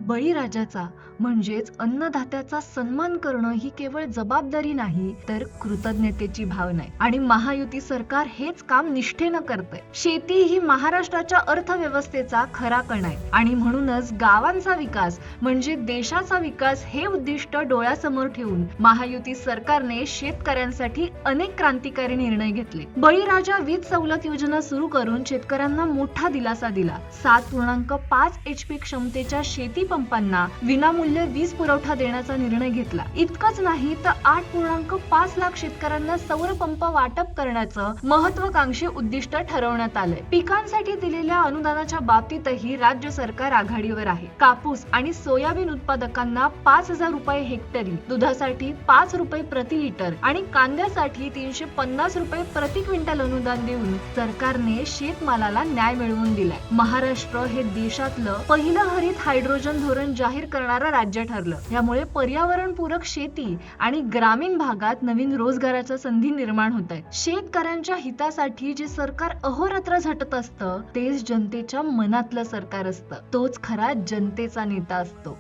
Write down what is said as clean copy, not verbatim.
बळीराजाचा म्हणजेच अन्नदात्याचा सन्मान करणं ही केवळ जबाबदारी नाही तर कृतज्ञतेची भावना आहे आणि महायुती सरकार हेच काम निष्ठेनं करतंय। शेती ही महाराष्ट्राच्या अर्थव्यवस्थेचा खरा कणा आहे आणि म्हणूनच गावांचा विकास म्हणजे देशाचा विकास हे उद्दिष्ट डोळ्यासमोर ठेवून महायुती सरकारने शेतकऱ्यांसाठी अनेक क्रांतिकारी निर्णय घेतले। बळीराजा वीज सवलत योजना सुरू करून शेतकऱ्यांना मोठा दिलासा दिला। 7.5 HP क्षमतेच्या शेती पंपांना विनामूल्य वीज पुरवठा देण्याचा निर्णय घेतला। इतकंच नाही तर 8.5 लाख शेतकऱ्यांना सौर पंप वाटप करण्याचं महत्त्वाकांक्षी उद्दिष्ट ठरवण्यात आलंय। पिकांसाठी दिलेल्या अनुदानाच्या बाबतीतही राज्य सरकार आघाडीवर आहे। कापूस आणि सोयाबीन उत्पादकांना 5,000 रुपये हेक्टरी, दुधासाठी 5 रुपये प्रति लिटर आणि कांद्यासाठी 350 रुपये प्रति क्विंटल अनुदान देऊन सरकारने शेतमालाला न्याय मिळवून दिलाय। महाराष्ट्र हे देशातलं पहिलं हरित हायड्रोजन धोरण जाहीर करणारं राज्य ठरलं। यामुळे पर्यावरणपूरक शेती आणि ग्रामीण भागात नवीन रोजगाराच्या संधी निर्माण होत आहेत। शेतकऱ्यांच्या हितासाठी जे सरकार अहोरात्र झटत असतं तेच जनतेच्या मनातलं सरकार असतं, तोच खरा जनतेचा नेता असतो।